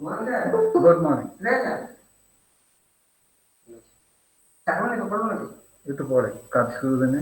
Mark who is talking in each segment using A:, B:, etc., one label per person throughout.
A: Good morning. itu পরে কাজ শুরু হয়নি।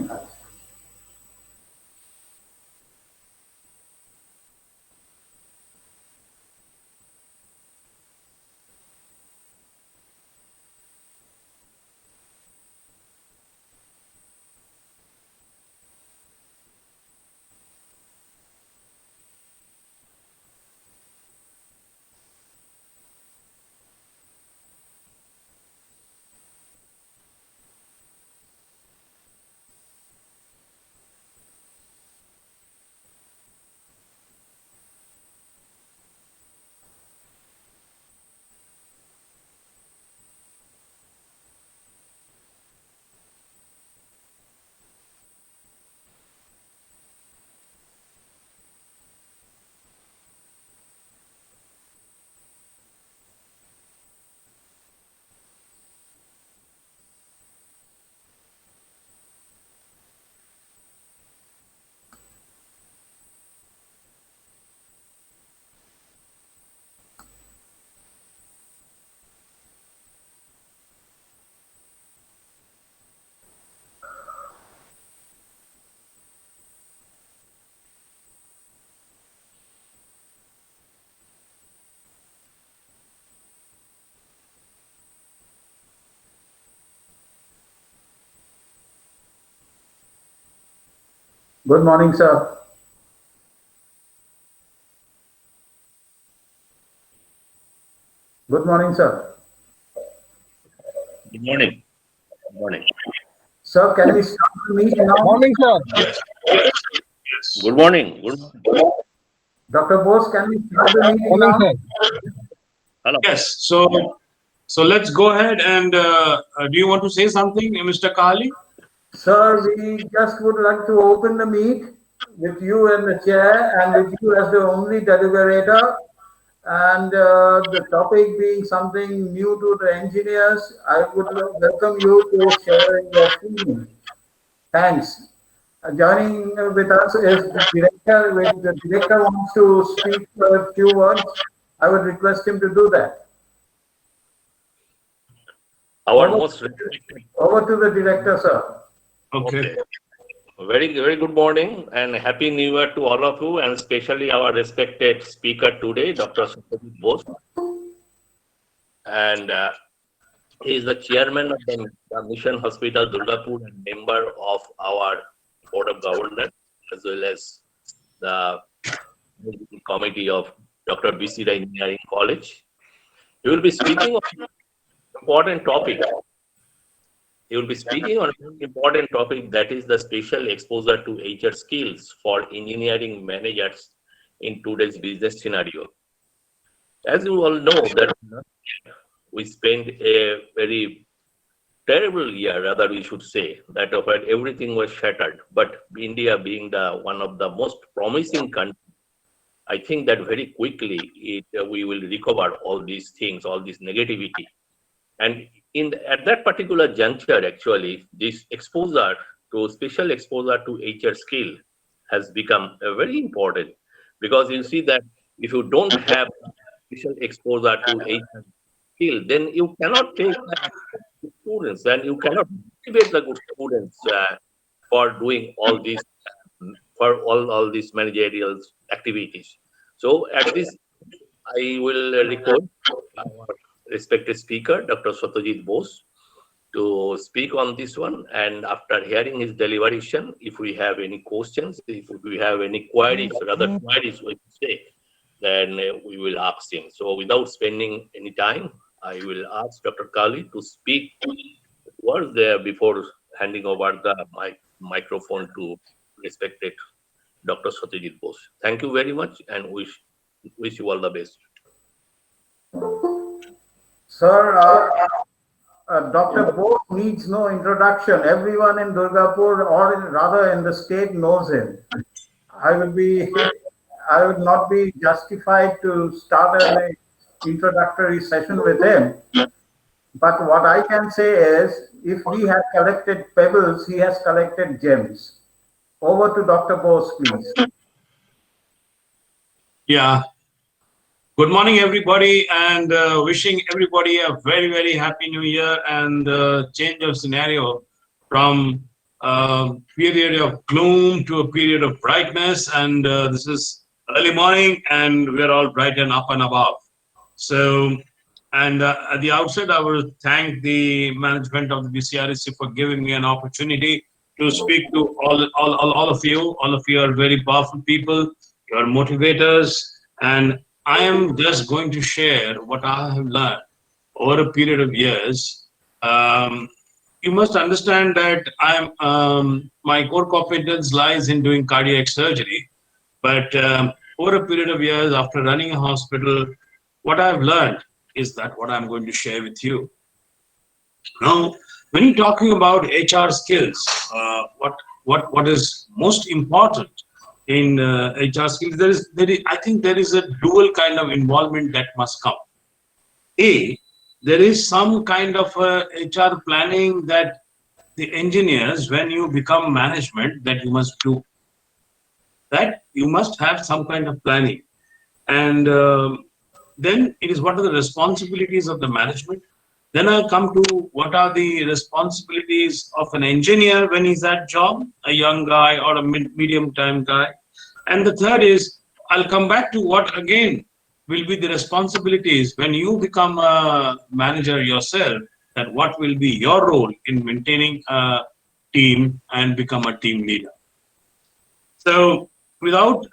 A: Good morning, sir. Good morning, sir.
B: Good morning. Good morning.
A: Sir, can we start the meeting now?
C: Morning, sir.
B: Good morning. Good morning.
A: Dr. Bose, can we start the meeting
C: Morning,
A: now?
C: sir.
D: Hello. Yes. So let's go ahead and do you want to say something, Mr. Kali?
A: Sir, we just would like to open the meet with you and the chair and with you as the only deliberator. And the topic being something new to the engineers, I would welcome you to share your feelings. Thanks. Joining with us is the director. If the director wants to speak a few words, I would request him to do that.
B: Our most respected.
A: Over to the director, sir.
D: Okay.
B: Very, very good morning and happy new year to all of you, and especially our respected speaker today, Dr. Satyajit Bose. And he is the chairman of the Mission Hospital, Durgapur, and member of our board of governors, as well as the committee of Dr. B.C. Engineering College. He will be speaking on an important topic. He will be speaking on an important topic, that is the special exposure to HR skills for engineering managers in today's business scenario. As you all know, that we spent a very terrible year, rather we should say, that where everything was shattered. But India being the one of the most promising countries, I think that very quickly we will recover all these things, all this negativity. And at that particular juncture, actually, this exposure to special exposure to HR skill has become very important, because you see that if you don't have special exposure to HR skill, then you cannot take the students and you cannot motivate the good students for doing all these for all these managerial activities. So at this, I will request our respected speaker, Dr. Satyajit Bose, to speak on this one. And after hearing his deliberation, if we have any questions, if we have any queries, rather queries, we say, then we will ask him. So without spending any time, I will ask Dr. Kali to speak words there before handing over the microphone to respected Dr. Satyajit Bose. Thank you very much and wish you all the best.
A: Sir, Dr. Bose needs no introduction. Everyone in Durgapur, or rather in the state, knows him. I would not be justified to start an introductory session with him. But what I can say is, if he has collected pebbles, he has collected gems. Over to Dr. Bose, please.
D: Yeah. Good morning, everybody, and wishing everybody a very, very happy new year and change of scenario from period of gloom to a period of brightness. And this is early morning, and we're all bright and up and above. So, and at the outset, I will thank the management of the BCRC for giving me an opportunity to speak to all of you. All of you are very powerful people. You are motivators, and I am just going to share what I have learned over a period of years. Um, you must understand that my core competence lies in doing cardiac surgery, but over a period of years, after running a hospital, what I've learned is that what I'm going to share with you. Now, when you're talking about HR skills, what is most important in HR skills? I think there is a dual kind of involvement that must come. A, there is some kind of HR planning that the engineers, when you become management, that you must do. That you must have some kind of planning, and then it is what are the responsibilities of the management. Then I'll come to what are the responsibilities of an engineer when he's at job, a young guy or a medium time guy. And the third is I'll come back to what again will be the responsibilities when you become a manager yourself, that what will be your role in maintaining a team and become a team leader. So, without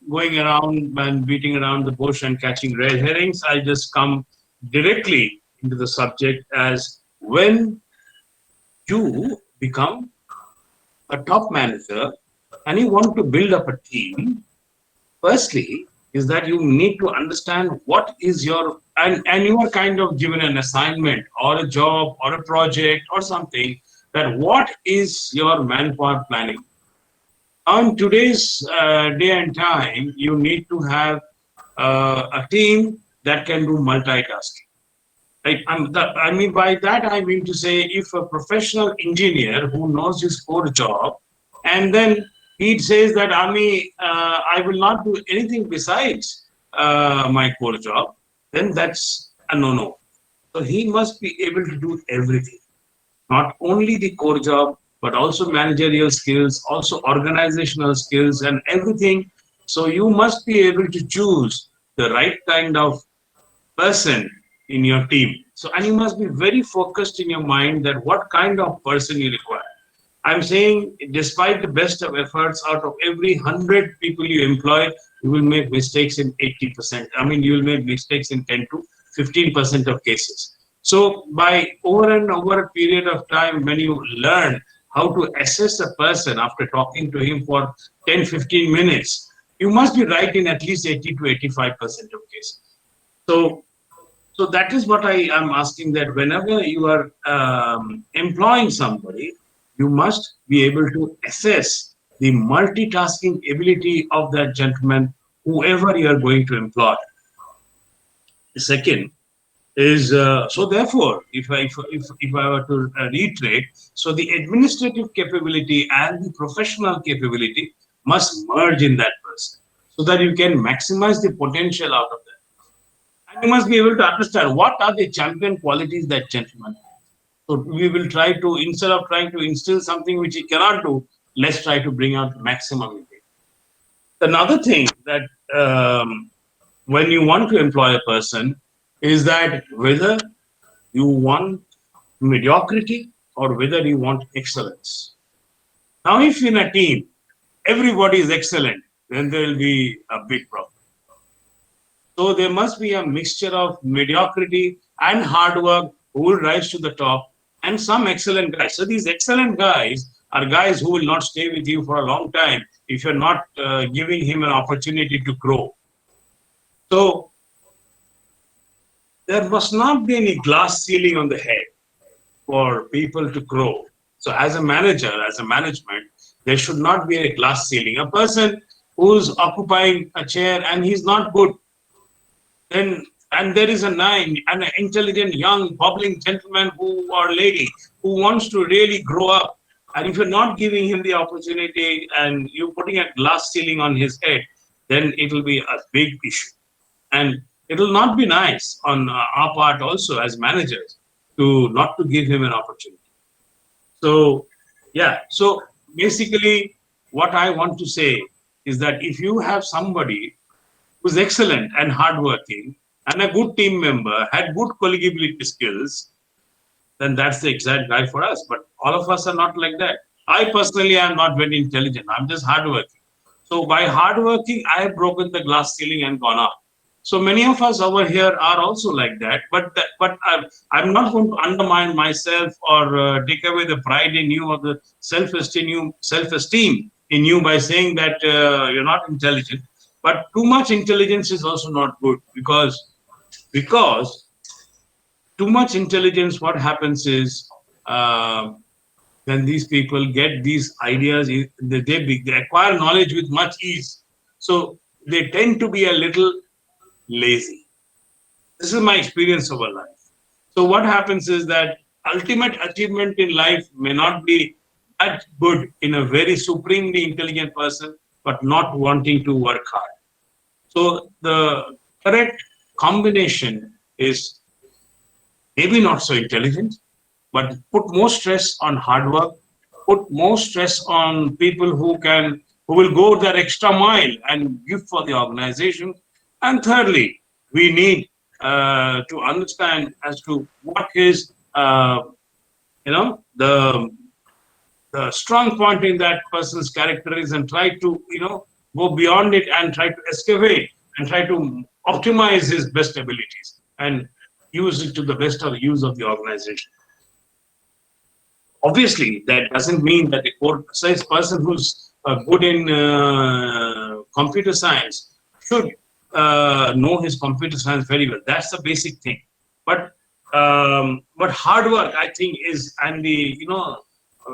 D: going around and beating around the bush and catching red herrings, I just come directly into the subject as when you become a top manager and you want to build up a team, firstly, is that you need to understand what is your, and you are kind of given an assignment or a job or a project or something, that what is your manpower planning. On today's day and time, you need to have a team that can do multitasking. Like, I mean, by that, I mean to say, if a professional engineer who knows his core job, and then he says that, I will not do anything besides my core job, then that's a no-no. So he must be able to do everything, not only the core job, but also managerial skills, also organizational skills, and everything. So you must be able to choose the right kind of person in your team. So, and you must be very focused in your mind that what kind of person you require. I'm saying, despite the best of efforts, out of every 100 people you employ, you will make mistakes in 80%. You will make mistakes in 10 to 15% of cases. So, by over and over a period of time, when you learn how to assess a person after talking to him for 10, 15 minutes, you must be right in at least 80 to 85% of cases. So, so that is what I am asking, that whenever you are employing somebody, you must be able to assess the multitasking ability of that gentleman, whoever you are going to employ. The second is, so therefore, if I were to reiterate, so the administrative capability and the professional capability must merge in that person so that you can maximize the potential out of that. And you must be able to understand what are the champion qualities that gentleman has. So we will try to, instead of trying to instill something which he cannot do, let's try to bring out the maximum in it. Another thing that when you want to employ a person is that whether you want mediocrity or whether you want excellence. Now, if in a team everybody is excellent, then there will be a big problem. So there must be a mixture of mediocrity and hard work who will rise to the top, and some excellent guys. So these excellent guys are guys who will not stay with you for a long time if you're not giving him an opportunity to grow. So there must not be any glass ceiling on the head for people to grow. So as a manager, as a management, there should not be a glass ceiling. A person who's occupying a chair and he's not good, then, and there is an intelligent young bubbling gentleman who or lady who wants to really grow up, and if you're not giving him the opportunity and you're putting a glass ceiling on his head, then it will be a big issue. And it will not be nice on our part also as managers to not to give him an opportunity. So, yeah. So basically, what I want to say is that if you have somebody who's excellent and hardworking and a good team member, had good collegibility skills, then that's the exact guy for us. But all of us are not like that. I personally am not very intelligent. I'm just hardworking. So by hardworking, I have broken the glass ceiling and gone up. So many of us over here are also like that. I'm not going to undermine myself or take away the pride in you or the self-esteem in you by saying that you're not intelligent. But too much intelligence is also not good because too much intelligence, what happens is uh, when these people get these ideas, they acquire knowledge with much ease. So they tend to be a little lazy. This is my experience over life. So what happens is that ultimate achievement in life may not be that good in a very supremely intelligent person, but not wanting to work hard. So the correct combination is maybe not so intelligent, but put more stress on hard work, put more stress on people who will go that extra mile and give for the organization. And thirdly, we need to understand as to what is the strong point in that person's character is, and try to go beyond it and try to excavate and try to optimize his best abilities and use it to the best of use of the organization. Obviously, that doesn't mean that a core science person who's good in computer science should know his computer science very well. That's the basic thing. But hard work, I think, is, and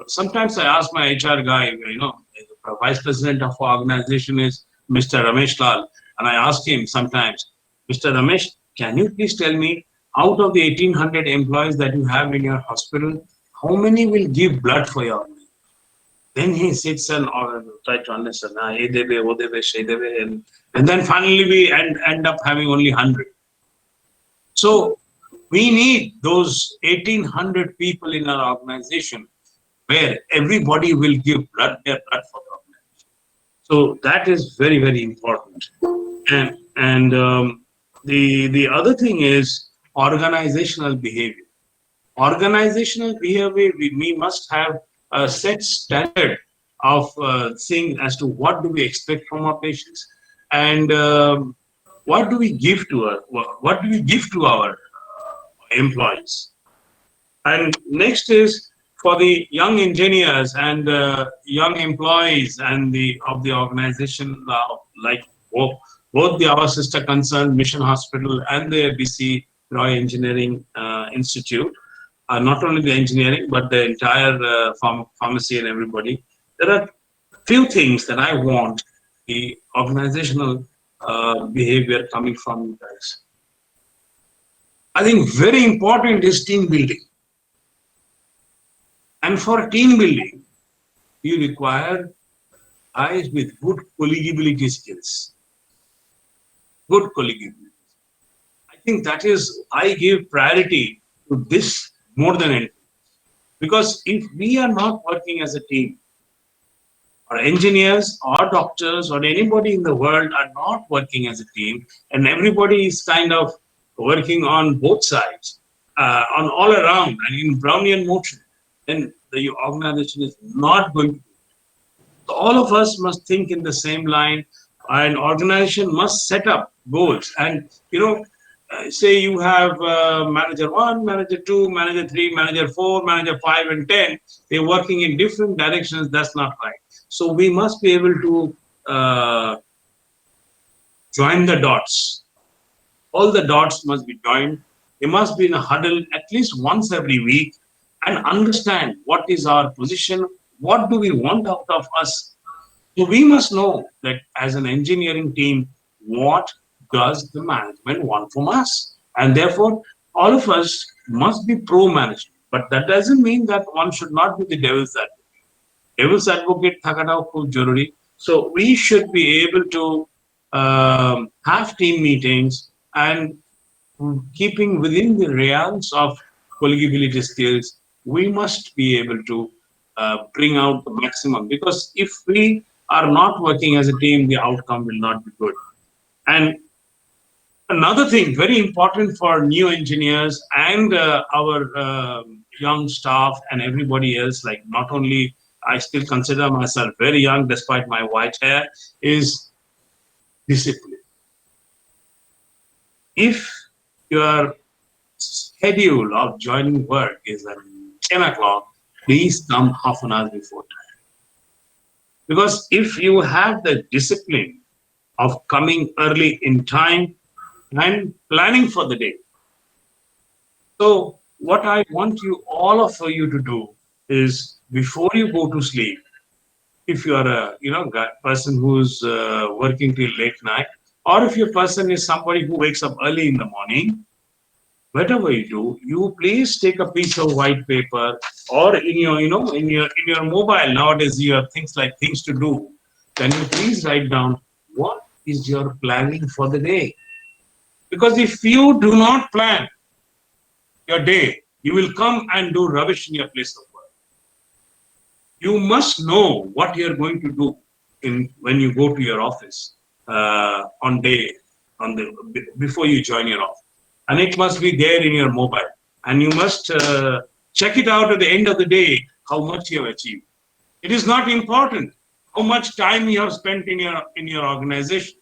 D: sometimes I ask my HR guy, the vice president of our organization is Mr. Ramesh Lal, and I ask him sometimes, Mr. Ramesh, can you please tell me, out of the 1800 employees that you have in your hospital, how many will give blood for your organization? Then he sits and try to understand, and then finally we end up having only 100. So we need those 1800 people in our organization where everybody will give their blood for the organization. So that is very, very important. And the other thing is organizational behavior. Organizational behavior, we must have a set standard of seeing as to what do we expect from our patients, and what do we give to our employees. And next is for the young engineers and young employees and the of the organization, like both our sister concern Mission Hospital and the BC Roy Engineering Institute, not only the engineering but the entire pharmacy and everybody. There are few things that I want the organizational behavior coming from you guys. I think very important is team building. And for team building, you require guys with good collegibility skills. Good collegibility. I think that is, I give priority to this more than anything. Because if we are not working as a team, or engineers or doctors or anybody in the world are not working as a team, and everybody is kind of working on both sides, on all around and in Brownian motion, then the organization is not going to. So all of us must think in the same line. An organization must set up goals, and say you have manager 1, manager 2, manager 3, manager 4, manager 5 and 10. They're working in different directions. That's not right. So we must be able to join the dots. All the dots must be joined. They must be in a huddle at least once every week and understand what is our position, what do we want out of us. So we must know that as an engineering team, what does the management want from us? And therefore, all of us must be pro-management. But that doesn't mean that one should not be the devil's advocate. Devil's advocate থাকাটাও খুব জরুরি. So we should be able to have team meetings and keeping within the realms of collegibility skills, we must be able to bring out the maximum. Because if we are not working as a team, the outcome will not be good. And another thing, very important for new engineers and our young staff and everybody else, like not only I still consider myself very young despite my white hair, is discipline. If your schedule of joining work is at 10 o'clock, please come half an hour before time. Because if you have the discipline of coming early in time and planning for the day, so what I want you all of you to do is before you go to sleep, if you are a person who's working till late night, or if your person is somebody who wakes up early in the morning, whatever you do, you please take a piece of white paper or in your, in your mobile. Nowadays, you have things like things to do. Can you please write down what is your planning for the day? Because if you do not plan your day, you will come and do rubbish in your place of work. You must know what you are going to do in when you go to your office on day on the before you join your office, and it must be there in your mobile, and you must check it out at the end of the day how much you have achieved. It is not important how much time you have spent in your organization.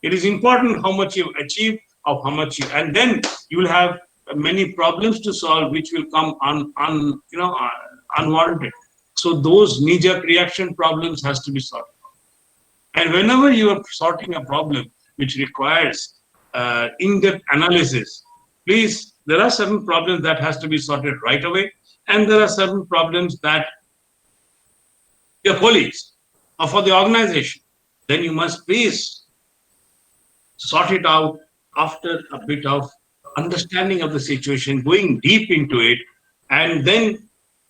D: It is important how much you have achieved, of how much you, and then you will have many problems to solve, which will come unwarranted. So those knee-jerk reaction problems has to be solved. And whenever you are sorting a problem which requires in-depth analysis, please, there are certain problems that has to be sorted right away, and there are certain problems that your colleagues or for the organization, then you must please sort it out after a bit of understanding of the situation, going deep into it, and then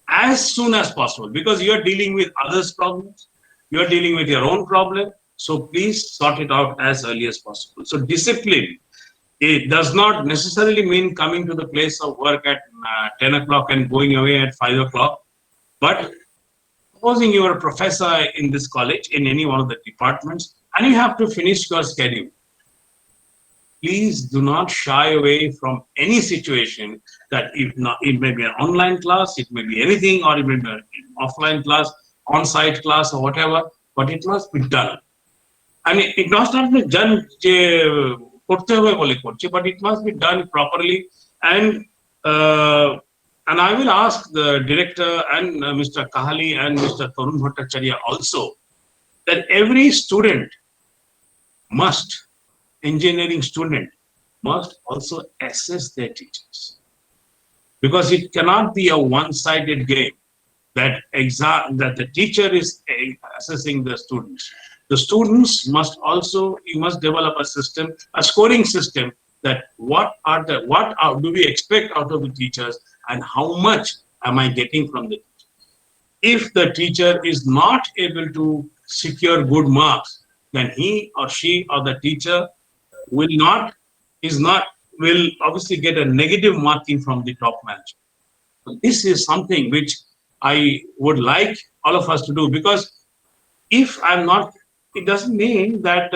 D: as soon as possible, because you are dealing with others' problems, you are dealing with your own problem. So please sort it out as early as possible. So discipline, it does not necessarily mean coming to the place of work at 10 o'clock and going away at 5 o'clock. But supposing you are a professor in this college, in any one of the departments, and you have to finish your schedule, please do not shy away from any situation. That if not, it may be an online class, it may be anything, or it may be an offline class, on-site class, or whatever, but it must be done. And it must not be done করতে হবে বলে করছে, but it must be done properly. And uh, and I will ask the director and Mr. Kahali and Mr. Tarun Bhattacharya also, that every student must, engineering student must also assess their teachers, because it cannot be a one-sided game that that the teacher is assessing the students. The students must also, you must develop a system, a scoring system, that do we expect out of the teachers, and how much am I getting from the teacher. If the teacher is not able to secure good marks, then he or she or the teacher will not is not will obviously get a negative marking from the top management. So this is something which I would like all of us to do, because if I'm not, it doesn't mean that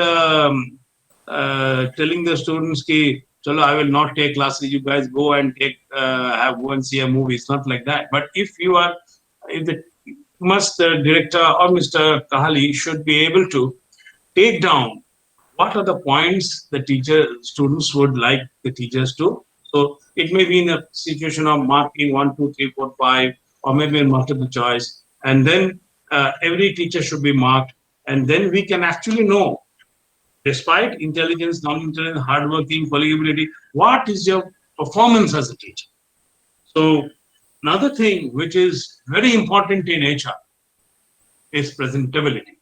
D: telling the students ki chalo I will not take classes, you guys go and take go and see a movie. It's not like that. But if you are, if the director or Mr. Kahali should be able to take down what are the points the students would like the teachers to. So it may be in a situation of marking 1, 2, 3, 4, 5, or maybe in multiple choice, and then every teacher should be marked, and then we can actually know, despite intelligence, non-intelligence, hardworking, collegibility, what is your performance as a teacher. So another thing which is very important in HR is presentability.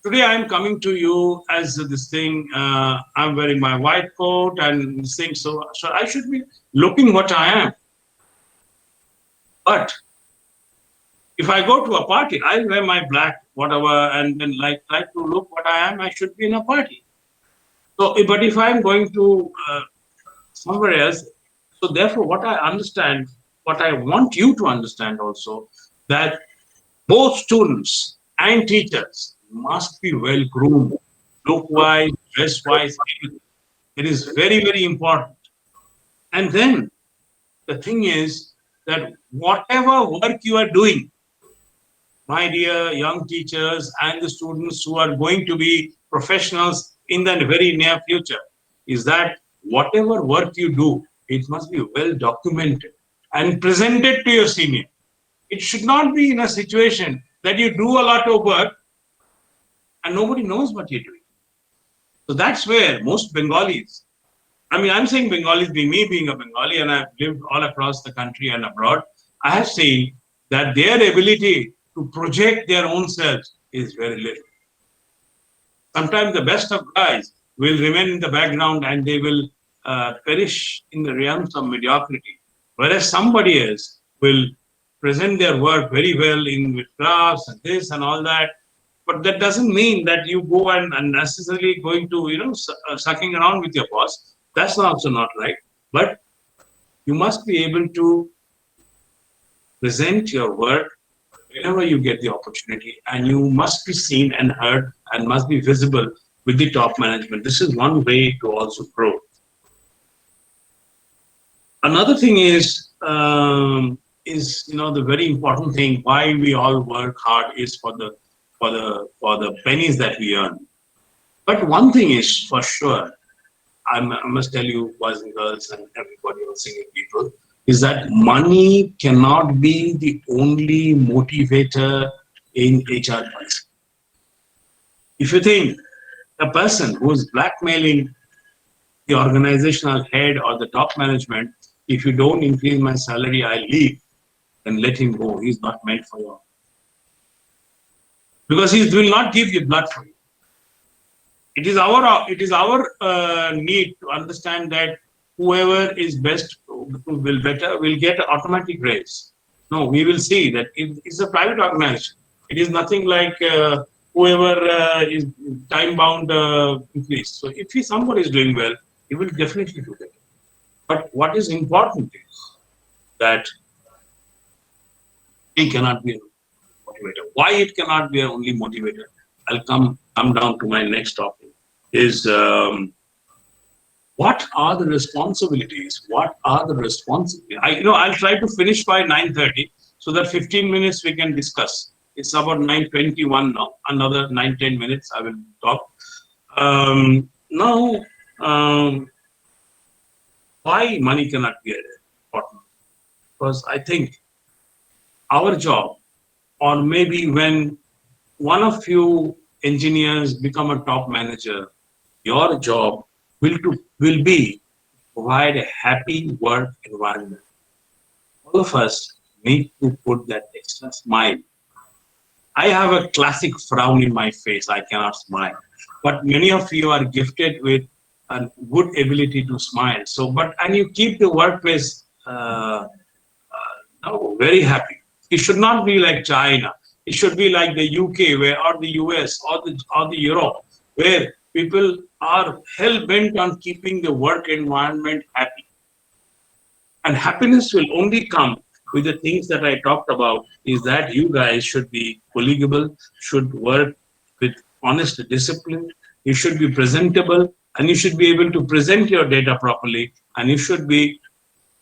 D: Today I am coming to you as this thing. I'm wearing my white coat and this thing, so I should be looking what I am. But if I go to a party, I wear my black whatever and then like try to look what I am. I should be in a party. So, but if I'm going to somewhere else, so therefore, what I understand, what I want you to understand also, that both students and teachers must be well groomed, look wise, dress wise. It is very, very important. And then the thing is that whatever work you are doing, my dear young teachers and the students who are going to be professionals in the very near future, is that whatever work you do, it must be well documented and presented to your senior. It should not be in a situation that you do a lot of work and nobody knows what you're doing. So that's where most Bengalis, I mean, I'm saying Bengalis being me being a Bengali and I've lived all across the country and abroad, I have seen that their ability to project their own selves is very little. Sometimes the best of guys will remain in the background and they will perish in the realms of mediocrity. Whereas somebody else will present their work very well in with graphs and this and all that. But that doesn't mean that you go and unnecessarily going to, sucking around with your boss. That's also not right. But you must be able to present your work whenever you get the opportunity, and you must be seen and heard and must be visible with the top management. This is one way to also grow. Another thing is the very important thing why we all work hard is for the pennies that we earn. But one thing is for sure, I must tell you, boys and girls and everybody else, singing people, is that money cannot be the only motivator in HR policy. If you think a person who is blackmailing the organizational head or the top management, if you don't increase my salary, I leave, and let him go. He's not meant for you. Because he will not give you blood for you. It is our need to understand that whoever is best will get an automatic raise. No, we will see that it's a private organization. It is nothing like whoever is time bound increase. So if somebody is doing well, he will definitely do that. But what is important is that he cannot be a motivator. Why it cannot be a only motivator? I'll come down to my next topic. Is what are the responsibilities? What are the responsibilities? I'll try to finish by 9:30 so that 15 minutes we can discuss. It's about 9:21 now. Another 9-10 minutes I will talk. Now, why money cannot be important? Because I think our job, or maybe when one of you engineers become a top manager, your job will be provide a happy work environment. All of us need to put that extra smile. I have a classic frown in my face. I cannot smile. But many of you are gifted with a good ability to smile. And you keep the workplace very happy. It should not be like China. It should be like the UK, or the US, or the Europe, where people are hell bent on keeping the work environment happy. And happiness will only come with the things that I talked about. Is that you guys should be collegiable, should work with honest discipline. You should be presentable, and you should be able to present your data properly, and you should be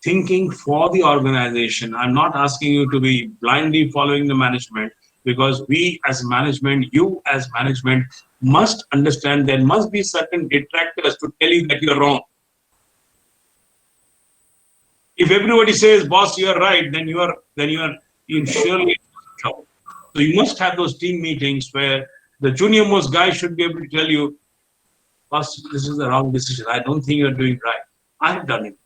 D: thinking for the organization. I'm not asking you to be blindly following the management, because we as management, you as management, must understand there must be certain detractors to tell you that you're wrong. If everybody says, boss, you're right, then you are in surely trouble. So you must have those team meetings where the junior most guy should be able to tell you, boss, this is the wrong decision. I don't think you're doing right. I have done it.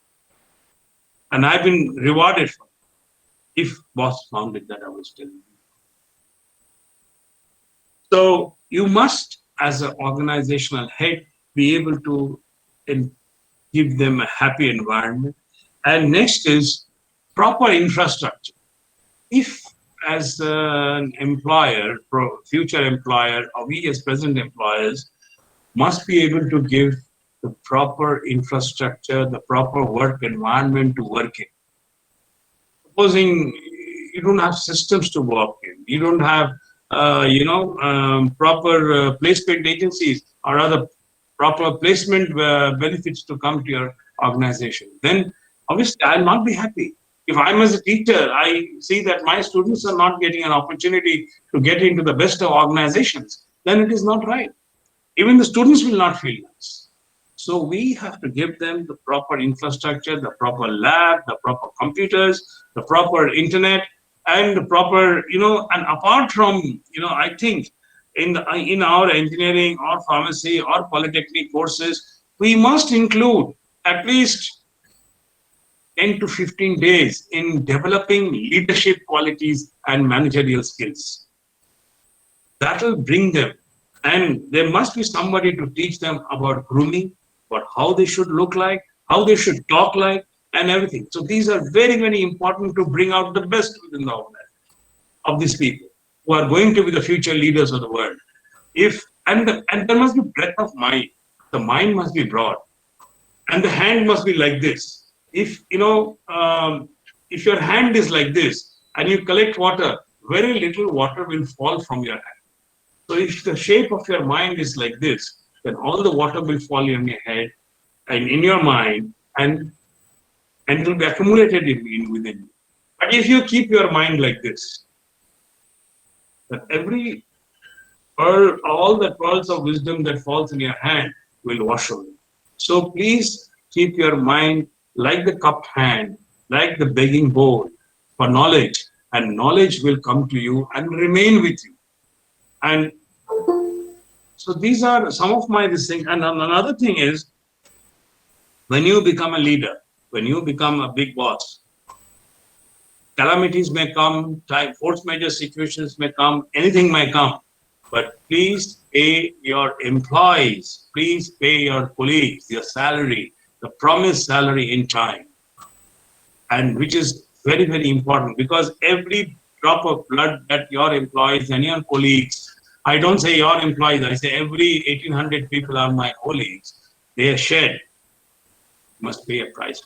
D: And I've been rewarded for it. If boss found it that I was telling you. So you must, as an organizational head, be able to give them a happy environment. And next is proper infrastructure. If as an employer, future employer, or we as present employers, must be able to give the proper infrastructure, the proper work environment to work in. Supposing you don't have systems to work in, you don't have, proper placement agencies or other proper placement benefits to come to your organization, then obviously I'll not be happy. If I'm as a teacher, I see that my students are not getting an opportunity to get into the best of organizations, then it is not right. Even the students will not feel nice. So we have to give them the proper infrastructure, the proper lab, the proper computers, the proper internet, and the proper, and apart from, I think in our engineering or pharmacy or polytechnic courses, we must include at least 10 to 15 days in developing leadership qualities and managerial skills. That will bring them. And there must be somebody to teach them about grooming, about how they should look like, how they should talk like, and everything. So these are very, very important to bring out the best within the organization of these people who are going to be the future leaders of the world. And there must be breadth of mind. The mind must be broad, and the hand must be like this. If your hand is like this and you collect water, very little water will fall from your hand. So if the shape of your mind is like this, then all the water will fall in your head and in your mind, and it will be accumulated within you. But if you keep your mind like this, that every pearl, all the pearls of wisdom that falls in your hand will wash away. So please keep your mind like the cupped hand, like the begging bowl for knowledge, and knowledge will come to you and remain with you. And so these are some of my things. And another thing is, when you become a leader, when you become a big boss, calamities may come, force majeure situations may come, anything may come. But please pay your employees, please pay your colleagues their salary, the promised salary in time. And which is very, very important, because every drop of blood that your employees and your colleagues, I don't say your employees, I say every 1800 people are my colleagues, they are shed, must pay a price.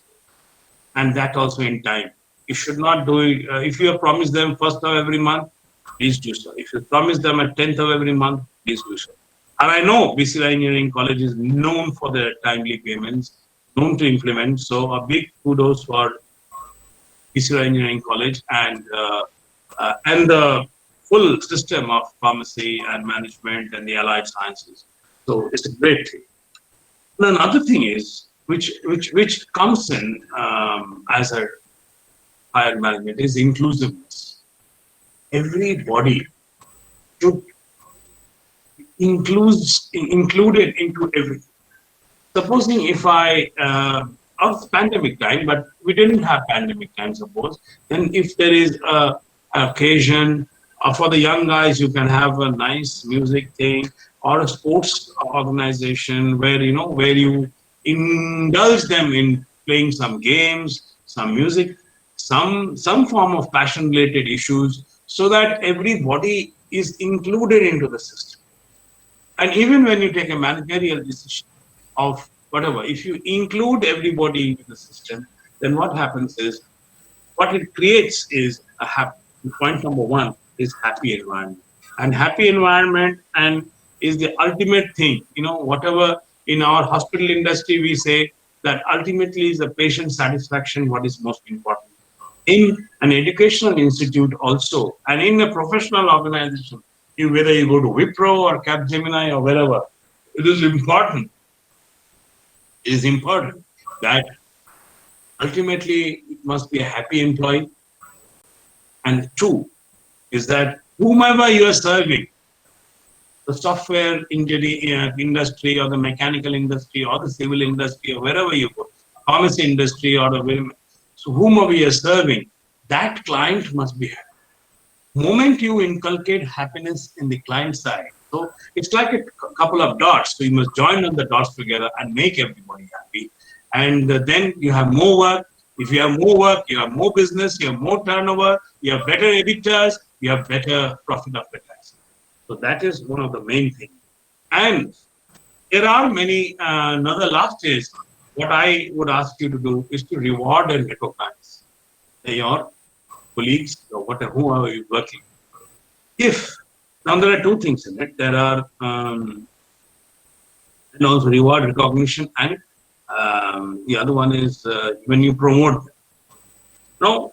D: And that also in time. You should not do it. If you have promised them first of every month, please do so. If you promise them at 10th of every month, please do so. And I know BC Engineering College is known for their timely payments, known to implement. So a big kudos for BC Engineering College and the full system of pharmacy and management and the allied sciences. So it's a great thing. And another thing is, which comes in as a higher management, is inclusiveness. Everybody should be included into everything. Supposing if of pandemic time, but we didn't have pandemic time, suppose, then if there is a occasion for the young guys, you can have a nice music thing or a sports organization where you indulge them in playing some games, some music, some form of passion related issues, so that everybody is included into the system. And even when you take a managerial decision of whatever, if you include everybody into the system, then what happens is, what it creates is a happy. Point number one is happy environment. And happy environment and is the ultimate thing. Whatever in our hospital industry we say that ultimately is the patient satisfaction what is most important. In an educational institute also, and in a professional organization, whether you go to Wipro or Capgemini or wherever, it is important. It is important that ultimately it must be a happy employee. And two is that whomever you are serving, the software industry or the mechanical industry or the civil industry or wherever you go, pharmacy industry or so whomever you are serving, that client must be happy. Moment you inculcate happiness in the client side, so it's like a couple of dots. So you must join on the dots together and make everybody happy. And then you have more work. If you have more work, you have more business, you have more turnover, you have better EBITDAs, you have better profit after tax. So that is one of the main things. And There are many. Now, the last is what I would ask you to do is to reward and recognize your colleagues or whatever whoever you're working. If now there are two things in it. There are and also reward recognition, and the other one is when you promote them. Now,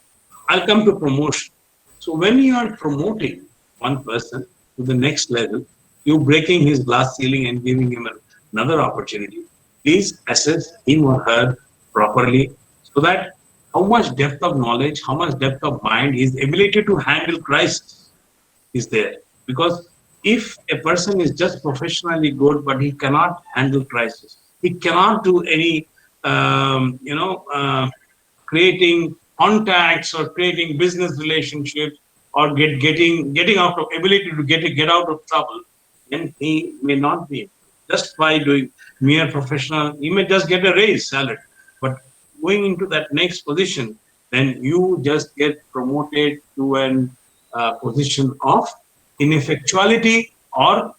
D: I'll come to promotion. So when you are promoting one person to the next level, you're breaking his glass ceiling and giving him another opportunity. Please assess him or her properly so that how much depth of knowledge, how much depth of mind, his ability to handle crisis is there. Because if a person is just professionally good, but he cannot handle crisis, he cannot do any, creating contacts or creating business relationships or getting out of ability to get out of trouble, then he may not be just by doing mere professional. He may just get a raise salary, but going into that next position, then you just get promoted to an position of ineffectuality or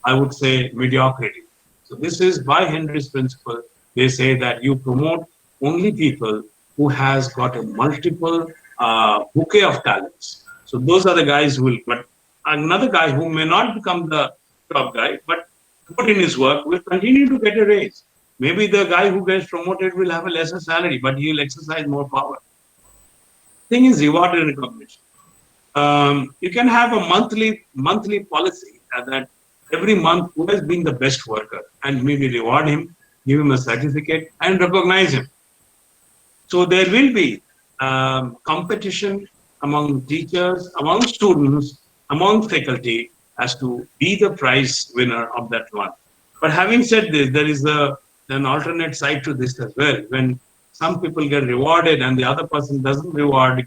D: I would say mediocrity. So this is by Henry's principle. They say that you promote only people who has got a multiple bouquet of talents. So those are the guys who will. But another guy who may not become the top guy, but put in his work, will continue to get a raise. Maybe the guy who gets promoted will have a lesser salary, but he will exercise more power. Thing is reward and recognition. You can have a monthly policy that every month who has been the best worker and maybe reward him, give him a certificate and recognize him. So there will be competition among teachers, among students, among faculty as to be the prize winner of that one. But having said this, there is an alternate side to this as well. When some people get rewarded and the other person doesn't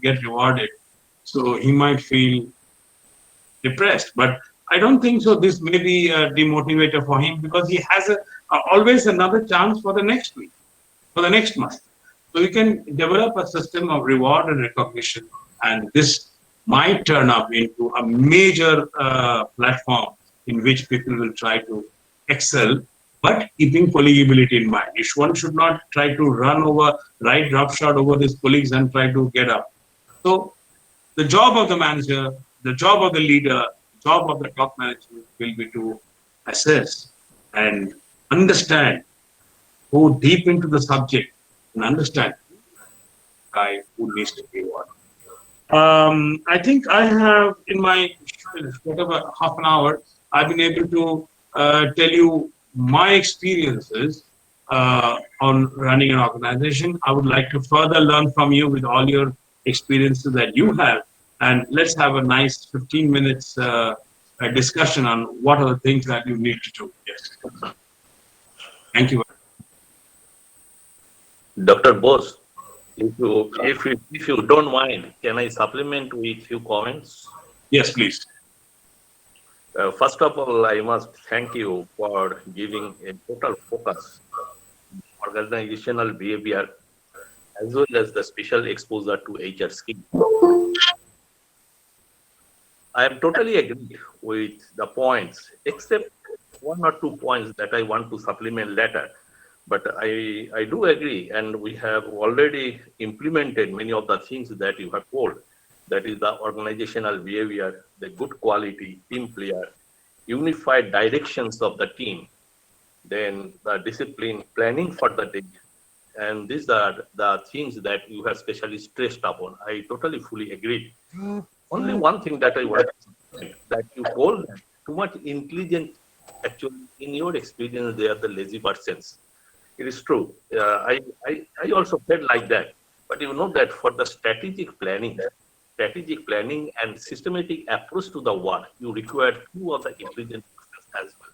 D: get rewarded, so he might feel depressed. But I don't think so. This may be a demotivator for him because he has always another chance for the next week, for the next month. So you can develop a system of reward and recognition, and this might turn up into a major platform in which people will try to excel, but keeping collegibility in mind. One should not try to ride roughshod over his colleagues and try to get up. So the job of the manager, the job of the leader, job of the top management will be to assess and understand, go deep into the subject and understand the guy who needs to be what. I think I have in my whatever half an hour, I've been able to tell you my experiences on running an organization. I would like to further learn from you with all your experiences that you have, and let's have a nice 15 minutes discussion on what are the things that you need to do. Yes. Thank you.
B: Dr. Bose, if you don't mind, can I supplement with few comments?
D: Yes, please.
B: First of all, I must thank you for giving a total focus on organizational behavior as well as the special exposure to HR skills. I am totally agreed with the points, except one or two points that I want to supplement later. But I do agree, and we have already implemented many of the things that you have told. That is the organizational behavior, the good quality, team player, unified directions of the team, then the discipline, planning for the day. And these are the things that you have specially stressed upon. I totally fully agree. Only one thing that I want to say, that you told that too much intelligent, actually, in your experience, they are the lazy persons. It is true. I also felt like that. But you know that for the strategic planning and systematic approach to the work, you require two of the intelligent persons as well.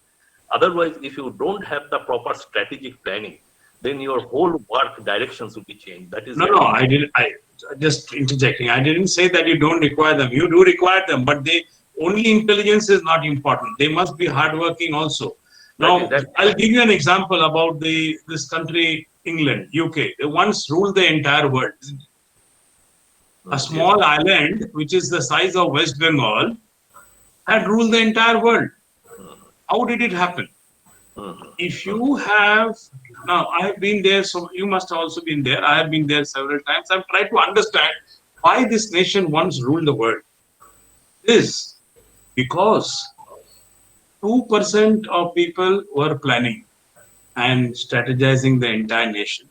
B: Otherwise, if you don't have the proper strategic planning, then your whole work directions will be changed. That is
D: No, I didn't. I just interjecting. I didn't say that you don't require them. You do require them, but only intelligence is not important. They must be hardworking also. Now, I'll give you an example about this country, England, UK. They once ruled the entire world. A small island, which is the size of West Bengal, had ruled the entire world. How did it happen? If you have, now I have been there, so you must have also been there. I have been there several times. I've tried to understand why this nation once ruled the world. This because 2% of people were planning and strategizing the entire nation,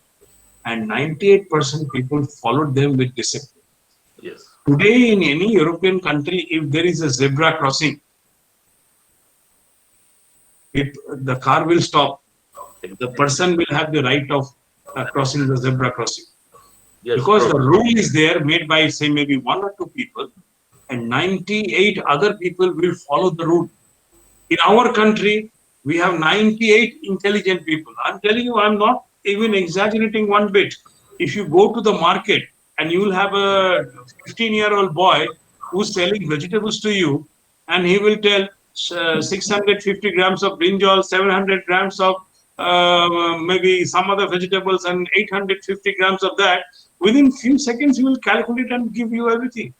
D: and 98% people followed them with discipline.
B: Yes.
D: Today, in any European country, if there is a zebra crossing, the car will stop. The person will have the right of crossing the zebra crossing.
B: Yes,
D: Because
B: true.
D: the rule is there made by, say, maybe 1 or 2 people, and 98 other people will follow the rule. In our country, we have 98 intelligent people. I'm telling you, I'm not even exaggerating one bit. If you go to the market and you will have a 15-year-old boy who's selling vegetables to you, and he will tell 650 grams of brinjal, 700 grams of maybe some other vegetables, and 850 grams of that. Within few seconds, he will calculate and give you everything.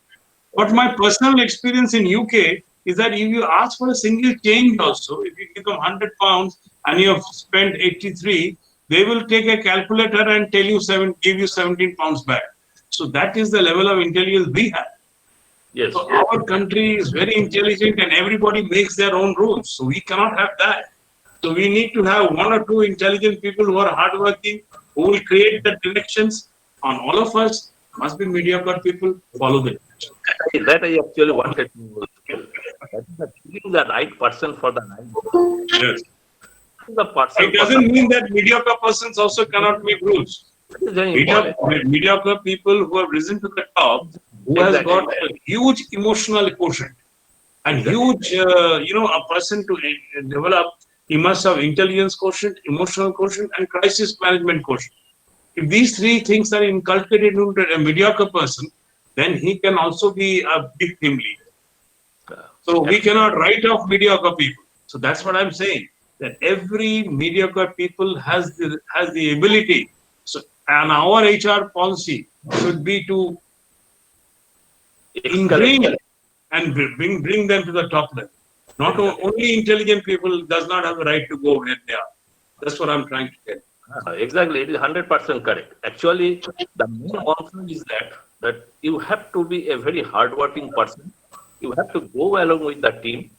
D: But my personal experience in UK is that if you ask for a single change also, if you give them £100 and you have spent 83, they will take a calculator and tell you give you £17 back. So that is the level of intelligence we have.
B: Yes.
D: So our country is very intelligent and everybody makes their own rules. So we cannot have that. So we need to have 1 or 2 intelligent people who are hardworking, who will create the directions. On all of us must be mediocre people, follow the direction.
B: That I actually wanted to tell. That is the choosing the right person for the right job.
D: Yes.
B: The
D: It
B: person for the
D: doesn't mean that mediocre persons also cannot make rules.
B: that is very important.
D: Mediocre people who have risen to the top, who has
B: Exactly.
D: got a huge emotional quotient and huge, a person to develop, he must have intelligence quotient, emotional quotient, and crisis management quotient. If these 3 things are inculcated into a mediocre person, then he can also be a big team leader. So we cannot write off mediocre people. So that's what I'm saying. That every mediocre people has the ability. So, and our HR policy should be to ingrain and bring them to the top level. Not only intelligent people does not have the right to go where they are. That's what I'm trying to tell.
B: Exactly, it is 100% correct. Actually, the main concern is that you have to be a very hardworking person. You have to go along with the team,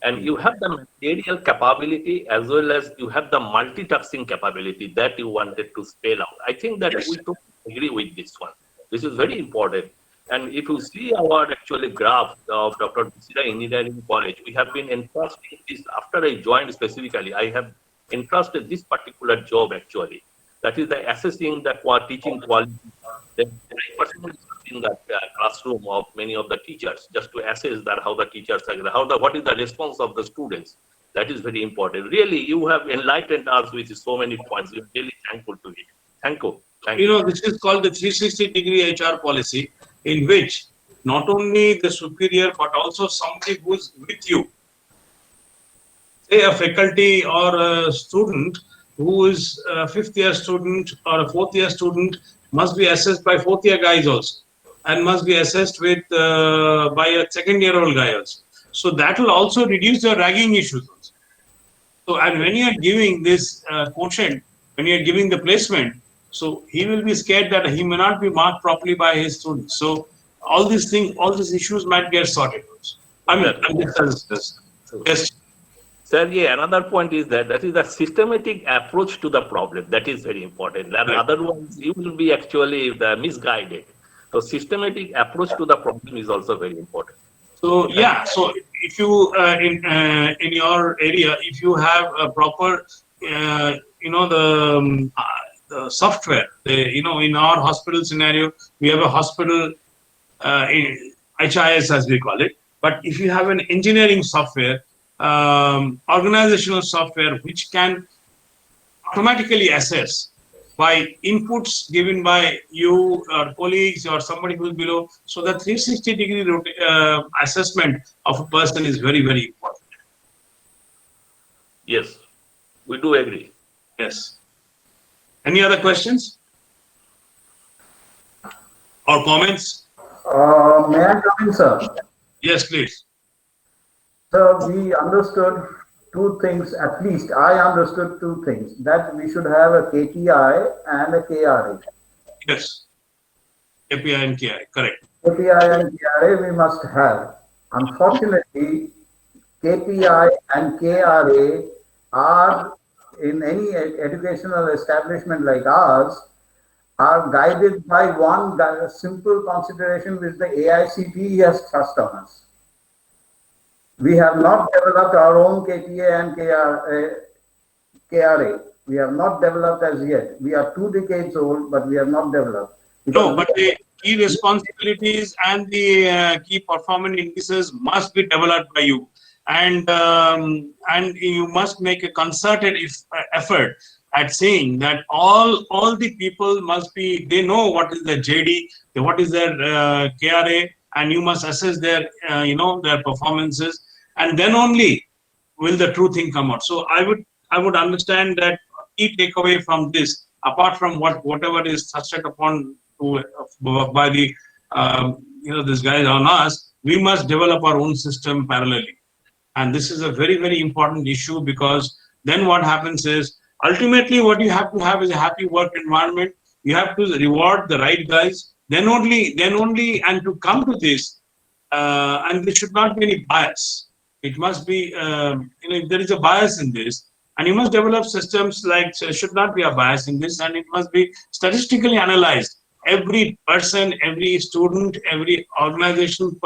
B: and you have the material capability as well as you have the multitasking capability that you wanted to spell out. I think that we totally agree with this one. This is very important. And if you see our actually graph of Dr. Bisira Engineering College, we have been entrusting this after I joined specifically. I have entrusted this particular job actually. That is the assessing the teaching quality. Then I personally sit in the classroom of many of the teachers just to assess that how the teachers are, what is the response of the students. That is very important. Really, you have enlightened us with so many points. We are really thankful to it. Thank you. Thank you.
D: This is called the 360-degree HR policy, in which not only the superior but also somebody who's with you, say a faculty or a student who is a 5th-year student or a 4th-year student must be assessed by 4th-year guys also, and must be assessed with by a 2nd-year-old guy also. So that will also reduce the ragging issues also. So, and when you are giving this quotient, when you are giving the placement, so he will be scared that he may not be marked properly by his students. So all these things, all these issues might get sorted also. I'm just yes.
B: Sir, yeah, another point is that is a systematic approach to the problem. That is very important. And
D: Right.
B: otherwise, you will be actually misguided. So, systematic approach to the problem is also very important.
D: So yeah, so if you in your area, if you have a proper, the software, in our hospital scenario, we have a hospital HIS as we call it. But if you have an engineering software, organizational software which can automatically assess by inputs given by you or colleagues or somebody who's below. So the 360-degree assessment of a person is very, very important.
B: Yes, we do agree.
D: Yes. Any other questions or comments?
A: May I come in, sir?
D: Yes, please.
A: Sir, we understood two things, at least I understood two things, that we should have a KPI and a KRA.
D: Yes, API and KI, correct.
A: KPI and KRA we must have. Unfortunately, KPI and KRA are in any educational establishment like ours are guided by one simple consideration which the AICTE has thrust on us. We have not developed our own KPA and KRA. We have not developed as yet. We are 2 decades old, but we have not developed.
D: No,
A: Because
D: but the key responsibilities and the key performance indices must be developed by you, and you must make a concerted effort at saying that all the people must be, they know what is their JD, what is their KRA, and you must assess their their performances, and then only will the true thing come out. So I would understand that key takeaway from this, apart from whatever is touched upon to, by the this guys on us, we must develop our own system parallelly. And this is a very important issue, because then what happens is, ultimately what you have to have is a happy work environment. You have to reward the right guys. Then only, and to come to this, and there should not be any bias. It must be, if there is a bias in this, and you must develop systems like, so should not be a bias in this, and it must be statistically analyzed. Every person, every student, every organization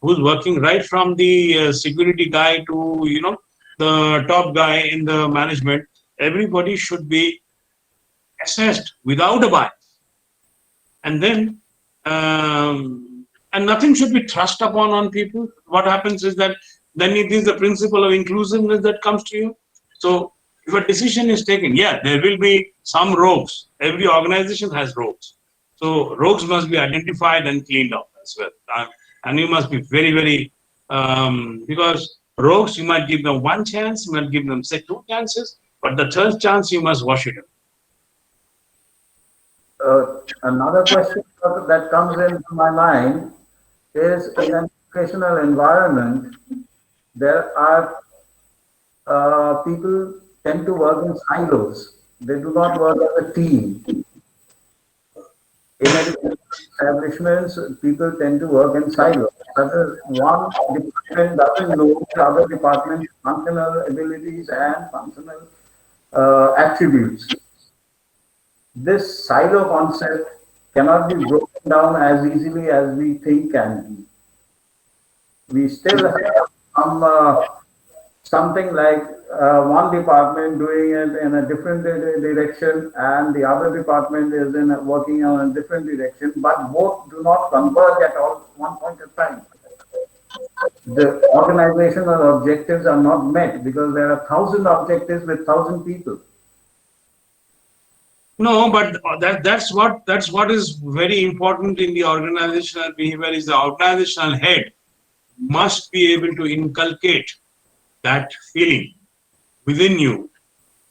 D: who's working, right from the security guy to the top guy in the management, everybody should be assessed without a bias, and then and nothing should be thrust upon on people. What happens is that then it is the principle of inclusiveness that comes to you. So if a decision is taken, yeah, there will be some rogues. Every organization has rogues. So rogues must be identified and cleaned up as well. And you must be very, because rogues, you might give them one chance, you might give them, say, 2 chances, but the third chance, you must wash it up.
A: Another question that comes into my mind is, in an educational environment, there are people tend to work in silos. They do not work as a team. In educational establishments, people tend to work in silos. That is, one department doesn't know the other department's functional abilities and functional attributes. This silo concept cannot be broken down as easily as we think can be. We still have something like one department doing it in a different direction, and the other department is working on a different direction, but both do not converge at all one point of time. The organizational objectives are not met because there are 1,000 objectives with 1,000 people.
D: No, but that's what is very important in the organizational behavior, is the organizational head must be able to inculcate that feeling within you,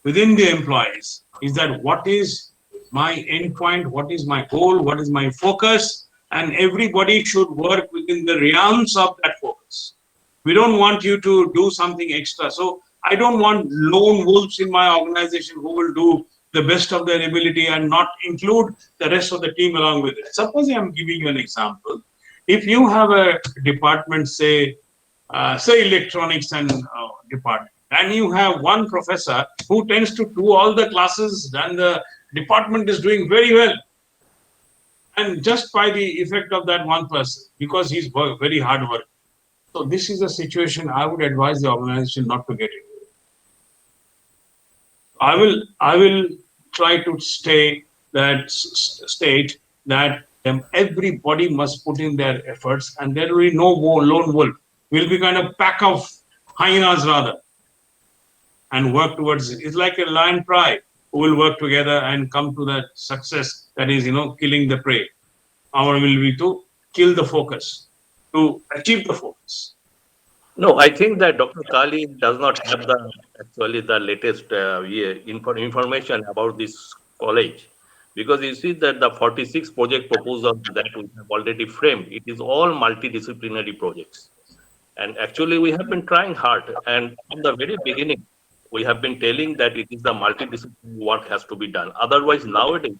D: within the employees, is that what is my endpoint, what is my goal, what is my focus, and everybody should work within the realms of that focus. We don't want you to do something extra. So I don't want lone wolves in my organization who will do the best of their ability and not include the rest of the team along with it. Suppose I'm giving you an example. If you have a department, say electronics and department, and you have one professor who tends to do all the classes, and the department is doing very well, and just by the effect of that one person, because he's very hard work. So this is a situation I would advise the organization not to get into. I will try to state that everybody must put in their efforts, and there will be no more lone wolf. We'll be kind of pack of hyenas rather, and work towards it. It's like a lion pride who will work together and come to that success, that is, killing the prey. Our will be to kill the focus, to achieve the focus.
B: No, I think that Dr. Kali does not have the latest information about this college, because you see that the 46 project proposal that we have already framed, it is all multidisciplinary projects, And actually, we have been trying hard. And from the very beginning, we have been telling that it is the multidisciplinary work has to be done. Otherwise, nowadays,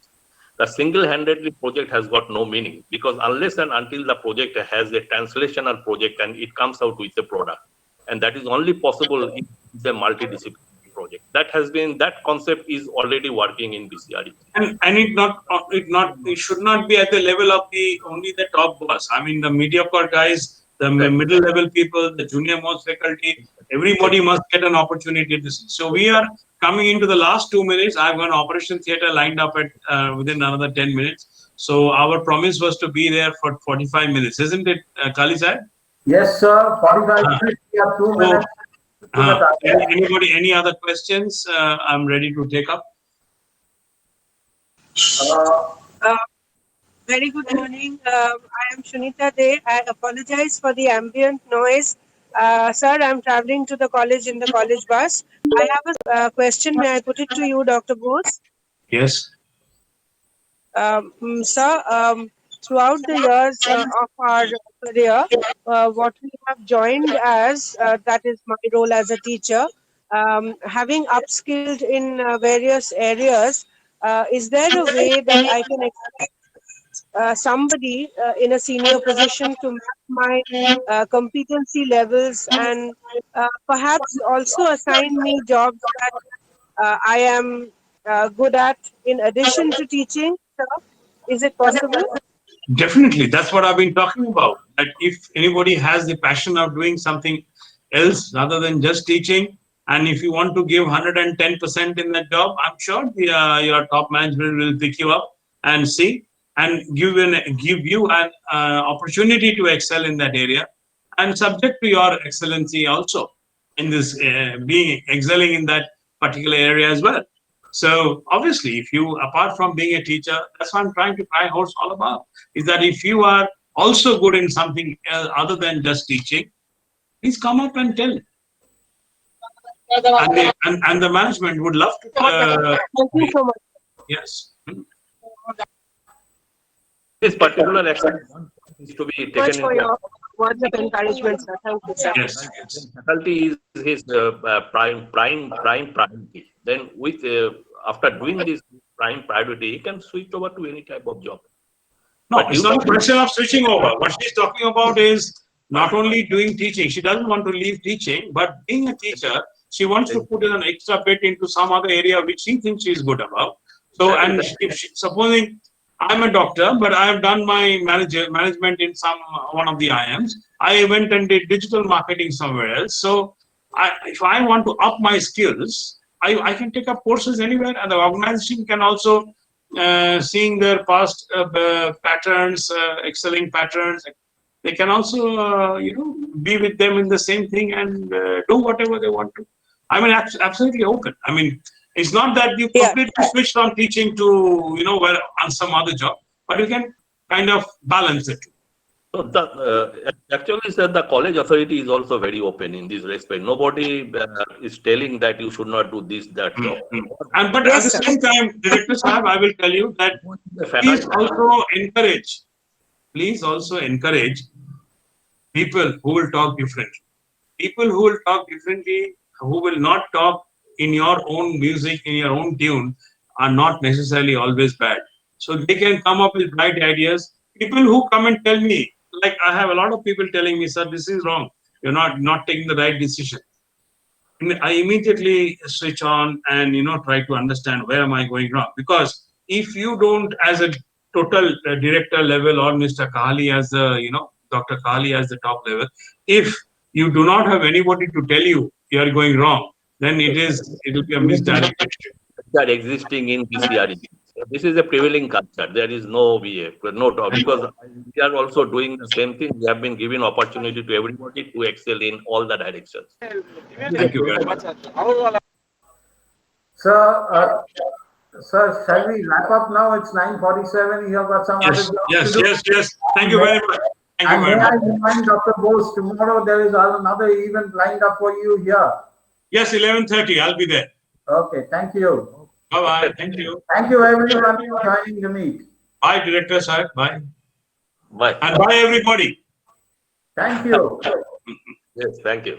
B: the single-handedly project has got no meaning, because unless and until the project has a translational project and it comes out with a product, and that is only possible if it's a multidisciplinary project. That concept is already working in BCRE.
D: And it should not be at the level of the only the top boss. I mean, the mediocre guys, the middle level people, the junior most faculty, everybody must get an opportunity to see. So we are coming into the last 2 minutes. I've got an operation theater lined up at within another 10 minutes. So our promise was to be there for 45 minutes, isn't it, Kali sir?
A: Yes, sir. 45 minutes. We have 2 minutes.
D: Any other questions? I'm ready to take up.
A: Uh,
C: Very good morning. I am Shunita De. I apologize for the ambient noise. Sir, I'm traveling to the college in the college bus. I have a question. May I put it to you, Dr. Bose?
D: Yes.
C: Sir, throughout the years of our career, what we have joined as, that is my role as a teacher, having upskilled in various areas, is there a way that I can expect somebody in a senior position to map my competency levels and perhaps also assign me jobs that I am good at in addition to teaching? Sir? Is it possible?
D: Definitely, that's what I've been talking about. That if anybody has the passion of doing something else rather than just teaching, and if you want to give 110% in that job, I'm sure your top management will pick you up and see and give you an opportunity to excel in that area, and subject to your excellency also in this being excelling in that particular area as well. So obviously, if you, apart from being a teacher, that's what I'm trying to try horse all about, is that if you are also good in something else other than just teaching, please come up and tell. And the management would love to.
C: Thank you so much.
D: Yes.
B: This particular action is to be
C: Much
B: taken
C: for
B: into
C: your words of encouragement, sir. Thank you, sir.
D: Yes. Yes.
B: faculty is his priority. Then with after doing this prime priority, he can switch over to any type of job.
D: No,
B: But
D: it's
B: you
D: not a question of switching over. What she's talking about is not only doing teaching. She doesn't want to leave teaching, but being a teacher, she wants to put in an extra bit into some other area which she thinks she's good about. So, and if supposing I'm a doctor, but I have done my management in one of the IMs. I went and did digital marketing somewhere else. So, if I want to up my skills, I can take up courses anywhere, and the organization can also seeing their past patterns, excelling patterns. They can also, be with them in the same thing and do whatever they want to. I mean, absolutely open. I mean, it's not that you completely switch from teaching to, on some other job, but you can kind of balance it.
B: So actually, sir, the college authority is also very open in this respect. Nobody is telling that you should not do this, that job.
D: And but at the same time, Director Sahab, I will tell you that please also encourage people who will talk differently. People who will talk differently, who will not talk in your own music, in your own tune, are not necessarily always bad. So they can come up with bright ideas. People who come and tell me, like I have a lot of people telling me, sir, this is wrong. You're not taking the right decision. I immediately switch on and try to understand where am I going wrong. Because if you don't, as a total director level, or Mr. Kahali as the Dr. Kahali as the top level, if you do not have anybody to tell you are going wrong, then it will be a misdirection.
B: That existing in BCRE. This is a prevailing culture. There is no talk, because we are also doing the same thing. We have been giving opportunity to everybody to excel in all the directions.
D: Thank you very much.
A: Sir, shall we wrap up now? It's 9:47. You have got some other job to do.
D: Yes. Thank you very much.
A: And may I remind Dr. Bose, tomorrow there is another event lined up for you here.
D: Yes, 11:30. I'll be there.
A: Okay, thank you.
D: Bye-bye. Thank you.
A: Thank you everyone for joining the meet.
D: Bye, Director Sahib. Bye.
B: Bye.
D: And bye, everybody.
A: Thank you.
B: Yes, thank you.